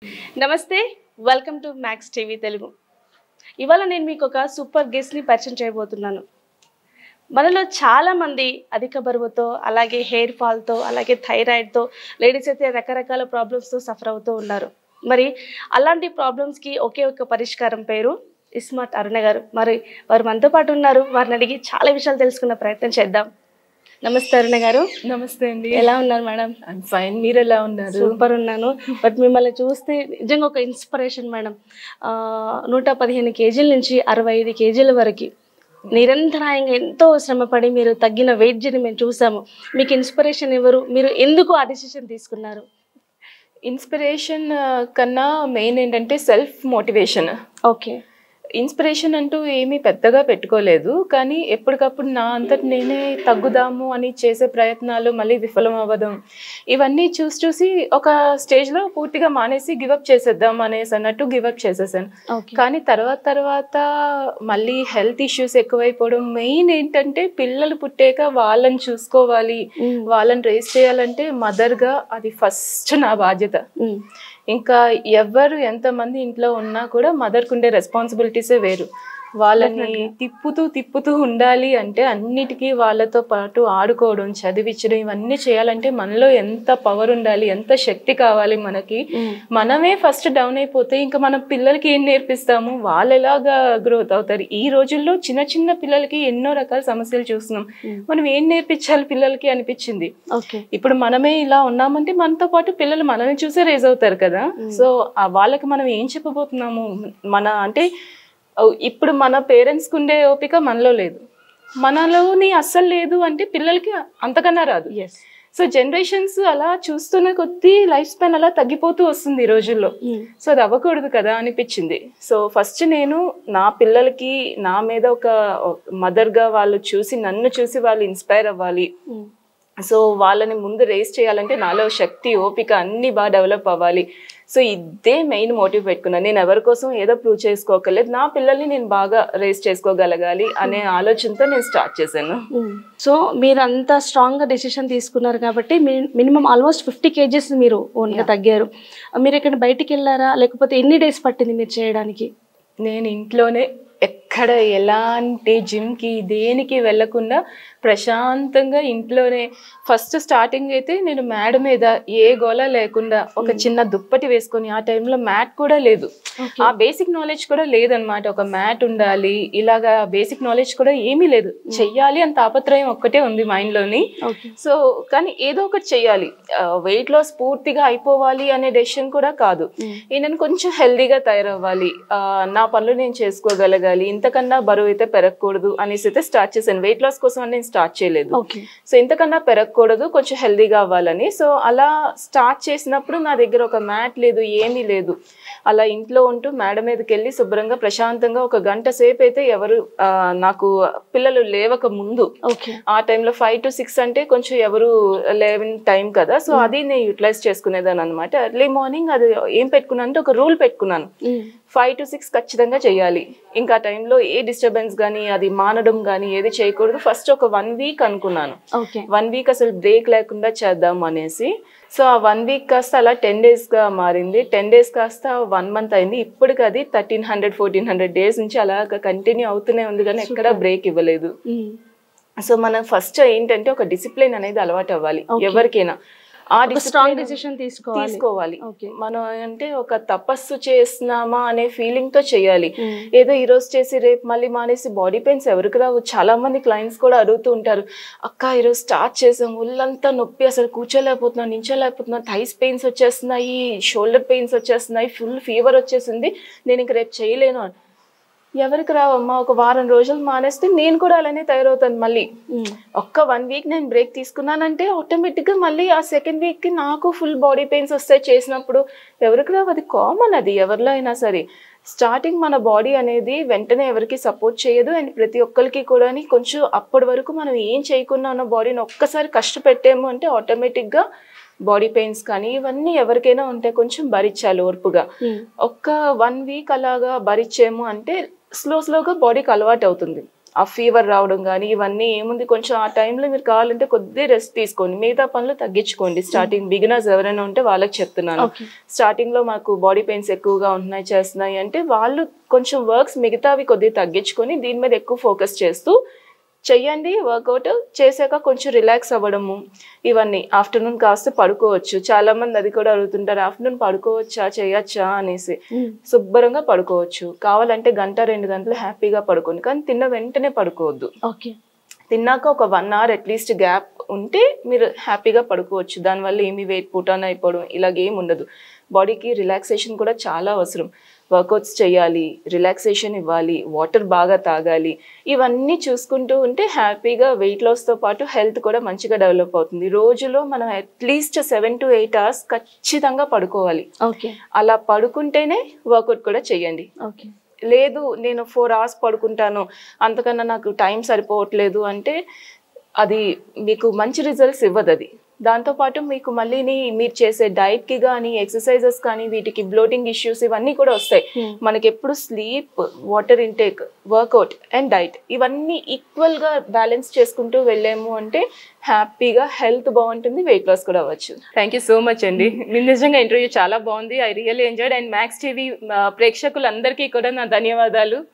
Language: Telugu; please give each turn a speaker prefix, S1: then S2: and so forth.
S1: నమస్తే, welcome to max TV Telugu. ఇవాళ నేను మీకు ఒక సూపర్ గెస్ట్ని పరిచయం చేయబోతున్నాను. మనలో చాలామంది అధిక బరువుతో, అలాగే హెయిర్ ఫాల్తో, అలాగే థైరాయిడ్తో, లేడీస్ అయితే రకరకాల ప్రాబ్లమ్స్తో సఫర్ అవుతూ ఉన్నారు. మరి అలాంటి ప్రాబ్లమ్స్కి ఒకే ఒక పరిష్కారం పేరు ఇస్మార్ట్ అరుణ గారు. మరి వారు మనతో పాటు ఉన్నారు. వారిని అడిగి చాలా విషయాలు తెలుసుకునే ప్రయత్నం చేద్దాం. నమస్తే అరుణ గారు.
S2: నమస్తే అండి.
S1: ఎలా ఉన్నారు మేడం?
S2: I'm fine. మీరు ఎలా ఉన్నారు?
S1: సూపర్ ఉన్నాను. బట్ మిమ్మల్ని చూస్తే నిజంగా ఒక ఇన్స్పిరేషన్ మేడం. 115 కేజీల నుంచి 65 కేజీల వరకు నిరంతరాయంగా ఎంతో శ్రమపడి మీరు తగ్గిన వెయిట్ జర్నీ మేము చూసాము. మీకు ఇన్స్పిరేషన్ ఎవరు? మీరు ఎందుకు ఆ డిసిషన్ తీసుకున్నారు?
S2: ఇన్స్పిరేషన్ కన్నా మెయిన్ ఏంటంటే సెల్ఫ్ మోటివేషన్.
S1: ఓకే.
S2: ఇన్స్పిరేషన్ అంటూ ఏమీ పెద్దగా పెట్టుకోలేదు, కానీ ఎప్పటికప్పుడు నా అంతటి నేనే తగ్గుదాము అని చేసే ప్రయత్నాలు మళ్ళీ విఫలం అవ్వడం, ఇవన్నీ చూసి ఒక స్టేజ్లో పూర్తిగా మానేసి గివప్ చేసేద్దాం అనేసి అన్నట్టు గివప్ చేసేసాను. కానీ తర్వాత మళ్ళీ హెల్త్ ఇష్యూస్ ఎక్కువైపోవడం, మెయిన్ ఏంటంటే పిల్లలు పుట్టాక వాళ్ళని చూసుకోవాలి, వాళ్ళని రేస్ చేయాలంటే మదర్గా అది ఫస్ట్ నా బాధ్యత. ఇంకా ఎవరు ఎంతమంది ఇంట్లో ఉన్నా కూడా మదర్కు ఉండే రెస్పాన్సిబిలిటీసే వేరు. వాళ్ళని తిప్పుతూ ఉండాలి అంటే అన్నిటికీ వాళ్ళతో పాటు ఆడుకోవడం, చదివించడం, ఇవన్నీ చేయాలంటే మనలో ఎంత పవర్ ఉండాలి, ఎంత శక్తి కావాలి మనకి. మనమే ఫస్ట్ డౌన్ అయిపోతే ఇంకా మనం పిల్లలకి ఏం నేర్పిస్తాము? వాళ్ళు ఎలాగా గ్రోత్ అవుతారు? ఈ రోజుల్లో చిన్న పిల్లలకి ఎన్నో రకాల సమస్యలు చూస్తున్నాం. మనం ఏం నేర్పించాలి పిల్లలకి అనిపించింది. ఇప్పుడు మనమే ఇలా ఉన్నామంటే మనతో పాటు పిల్లలు మనల్ని చూసే రేజ్ అవుతారు కదా. సో వాళ్ళకి మనం ఏం చెప్పబోతున్నాము? అంటే ఇప్పుడు మన పేరెంట్స్కి ఉండే ఓపిక మనలో లేదు, మనలోని అస్సలు లేదు అంటే పిల్లలకి అంతకన్నా రాదు. సో జనరేషన్స్ అలా చూస్తున్న కొద్దీ లైఫ్ స్పాన్ అలా తగ్గిపోతూ వస్తుంది ఈ రోజుల్లో. సో అది అవ్వకూడదు కదా అనిపించింది. సో ఫస్ట్ నేను నా పిల్లలకి నా మీద ఒక మదర్గా వాళ్ళు చూసి నన్ను చూసి వాళ్ళు ఇన్స్పైర్ అవ్వాలి. సో వాళ్ళని ముందు రేస్ చేయాలంటే నాలో శక్తి, ఓపిక అన్నీ బాగా డెవలప్ అవ్వాలి. సో ఇదే మెయిన్ మోటివ్ పెట్టుకున్నాను. నేను ఎవరి కోసం ఏదో ప్రూవ్ చేసుకోకలేదు, నా పిల్లల్ని నేను బాగా రేస్ చేసుకోగలగాలి అనే ఆలోచనతో నేను స్టార్ట్ చేశాను.
S1: సో మీరు అంత స్ట్రాంగ్గా డెసిషన్ తీసుకున్నారు కాబట్టి మినిమం ఆల్మోస్ట్ 50 కేజీస్ మీరు ఓన్గా తగ్గారు. మీరు ఇక్కడ బయటికి వెళ్ళారా, లేకపోతే ఎన్ని డేస్ పట్టింది మీరు చేయడానికి?
S2: నేను ఇంట్లోనే ఎక్కడ ఎలాంటి జిమ్కి దేనికి వెళ్ళకుండా ప్రశాంతంగా ఇంట్లోనే ఫస్ట్ స్టార్టింగ్ అయితే నేను మేడ మీద ఏ గోళ లేకుండా ఒక చిన్న దుప్పటి వేసుకొని, ఆ టైంలో మ్యాట్ కూడా లేదు, ఆ బేసిక్ నాలెడ్జ్ కూడా లేదనమాట. ఒక మ్యాట్ ఉండాలి, ఇలాగా బేసిక్ నాలెడ్జ్ కూడా ఏమీ లేదు. చెయ్యాలి అని తాపత్రయం ఒక్కటే ఉంది మైండ్లోని. సో కానీ ఏదో ఒకటి చెయ్యాలి, వెయిట్ లాస్ పూర్తిగా అయిపోవాలి అనే డెసిషన్ కూడా కాదు. నేను కొంచెం హెల్దీగా తయారవ్వాలి, నా పనులు నేను చేసుకోగలగాలి, ఇంతకన్నా బరువు అయితే పెరగకూడదు అనేసి అయితే స్టార్ట్ చేశాను. వెయిట్ లాస్ కోసం అని నేను స్టార్ట్ చేయలేదు. సో ఇంతకన్నా పెరగకూడదు, కొంచెం హెల్దీగా అవ్వాలని. సో అలా స్టార్ట్ చేసినప్పుడు నా దగ్గర ఒక మ్యాట్ లేదు, ఏమీ లేదు. అలా ఇంట్లో ఉంటూ మేడ మీదకి వెళ్ళి శుభ్రంగా ప్రశాంతంగా ఒక గంట సేపు అయితే ఎవరు నాకు పిల్లలు లేవక ముందు, ఆ టైంలో 5 to 6 అంటే కొంచెం ఎవరు లేవని టైం కదా. సో అది నేను యూటిలైజ్ చేసుకునేదాన్ని అనమాట. ఎర్లీ మార్నింగ్ అది ఏం పెట్టుకున్నాను అంటే ఒక రూల్ పెట్టుకున్నాను, 5 to 6 ఖచ్చితంగా చేయాలి. ఇంకా టైంలో ఏ డిస్టర్బెన్స్ కానీ అది మానడం కానీ ఏది చేయకూడదు. ఫస్ట్ ఒక 1 week అనుకున్నాను, 1 week అసలు బ్రేక్ లేకుండా చేద్దాం అనేసి. సో ఆ 1 week కాస్త అలా 10 daysగా మారింది, 10 days కాస్త 1 month అయింది. ఇప్పటికి అది 1300-1400 days నుంచి అలా కంటిన్యూ అవుతూనే ఉంది, కానీ ఎక్కడా బ్రేక్ ఇవ్వలేదు. సో మనం ఫస్ట్ ఏంటంటే ఒక డిసిప్లిన్ అనేది అలవాటు అవ్వాలి ఎవరికైనా. ఆ
S1: స్ట్రాంగ్ డిసిషన్ తీసుకోవాలి.
S2: మనం అంటే ఒక తపస్సు చేస్తున్నామా అనే ఫీలింగ్ తో చేయాలి. ఏదో ఈ రోజు చేసి రేపు మళ్ళీ మానేసి బాడీ పెయిన్స్ ఎవరికి రావు. చాలా మంది క్లయింట్స్ కూడా అడుగుతూ ఉంటారు, అక్క ఈరోజు స్టార్ట్ చేసాం, ఒళ్ళంతా నొప్పి, అసలు కూర్చోలేకపోతున్నాం, నించోలేకపోతున్నాం, థైస్ పెయిన్స్ వచ్చేస్తున్నాయి, షోల్డర్ పెయిన్స్ వచ్చేస్తున్నాయి, ఫుల్ ఫీవర్ వచ్చేసింది, నేను ఇంక రేపు చేయలేను అని. ఎవరికి రావమ్మా, ఒక వారం రోజులు మానేస్తే నేను కూడా అలానే తయారవుతాను. మళ్ళీ ఒక్క 1 week నేను బ్రేక్ తీసుకున్నానంటే ఆటోమేటిక్గా మళ్ళీ ఆ సెకండ్ వీక్కి నాకు ఫుల్ బాడీ పెయిన్స్ వస్తాయి చేసినప్పుడు. ఎవరికి రావు, అది కామన్, అది ఎవరిలో అయినా సరే. స్టార్టింగ్ మన బాడీ అనేది వెంటనే ఎవరికి సపోర్ట్ చేయదు. అండ్ ప్రతి ఒక్కరికి కూడా కొంచెం అప్పటి వరకు మనం ఏం చేయకుండా ఉన్న బాడీని ఒక్కసారి కష్టపెట్టాము అంటే ఆటోమేటిక్గా బాడీ పెయిన్స్ కానీ ఇవన్నీ ఎవరికైనా ఉంటే కొంచెం భరించాలి ఓర్పుగా. ఒక్క 1 week అలాగా భరించాము అంటే స్లోగా బాడీకి అలవాటు అవుతుంది. ఆ ఫీవర్ రావడం కానీ ఇవన్నీ ఏముంది, కొంచెం ఆ టైంలో మీరు కావాలంటే కొద్దిగా రెస్ట్ తీసుకోండి, మిగతా పనులు తగ్గించుకోండి. స్టార్టింగ్ బిగినర్స్ ఎవరైనా ఉంటే వాళ్ళకి చెప్తున్నాను. స్టార్టింగ్లో మాకు బాడీ పెయిన్స్ ఎక్కువగా ఉంటున్నాయి చేస్తున్నాయి అంటే వాళ్ళు కొంచెం వర్క్స్ మిగతావి కొద్దిగా తగ్గించుకొని దీని మీద ఎక్కువ ఫోకస్ చేస్తూ చెయ్యండి. వర్కౌట్ చేశాక కొంచెం రిలాక్స్ అవ్వడము, ఇవన్నీ. ఆఫ్టర్నూన్ కాస్త పడుకోవచ్చు. చాలా మంది అది కూడా అడుగుతుంటారు, ఆఫ్టర్నూన్ పడుకోవచ్చా చేయొచ్చా అనేసి. శుభ్రంగా పడుకోవచ్చు. కావాలంటే 1-2 గంటలు హ్యాపీగా పడుకోండి, కానీ తిన్న వెంటనే పడుకోవద్దు. తిన్నాక ఒక 1 hour అట్లీస్ట్ గ్యాప్ ఉంటే మీరు హ్యాపీగా పడుకోవచ్చు. దానివల్ల ఏమి వెయిట్ పుటాన్ అయిపోవడం ఇలాగేం ఉండదు. బాడీకి రిలాక్సేషన్ కూడా చాలా అవసరం. వర్కౌట్స్ చేయాలి, రిలాక్సేషన్ ఇవ్వాలి, వాటర్ బాగా తాగాలి. ఇవన్నీ చూసుకుంటూ ఉంటే హ్యాపీగా వెయిట్ లాస్తో పాటు హెల్త్ కూడా మంచిగా డెవలప్ అవుతుంది. రోజులో మనం అట్లీస్ట్ 7 to 8 hours ఖచ్చితంగా పడుకోవాలి. అలా పడుకుంటేనే వర్కౌట్ కూడా చేయండి. లేదు నేను 4 hours పడుకుంటాను, అంతకన్నా నాకు టైం సరిపోవట్లేదు అంటే అది మీకు మంచి రిజల్ట్స్ ఇవ్వదు. అది దాంతోపాటు మీకు మళ్ళీ మీరు చేసే డైట్కి కానీ ఎక్సర్సైజెస్ కానీ వీటికి బ్లోటింగ్ ఇష్యూస్ ఇవన్నీ కూడా వస్తాయి. మనకి ఎప్పుడు sleep, water intake, workout and diet ఇవన్నీ ఈక్వల్గా బ్యాలెన్స్ చేసుకుంటూ వెళ్ళాము అంటే హ్యాపీగా హెల్త్ బాగుంటుంది, వెయిట్ లాస్ కూడా అవ్వచ్చు. థ్యాంక్ యూ సో మచ్ అండి. మీరు నిజంగా ఇంటర్వ్యూ చాలా బాగుంది. I really enjoyed. And max TV ప్రేక్షకులందరికీ కూడా నా ధన్యవాదాలు.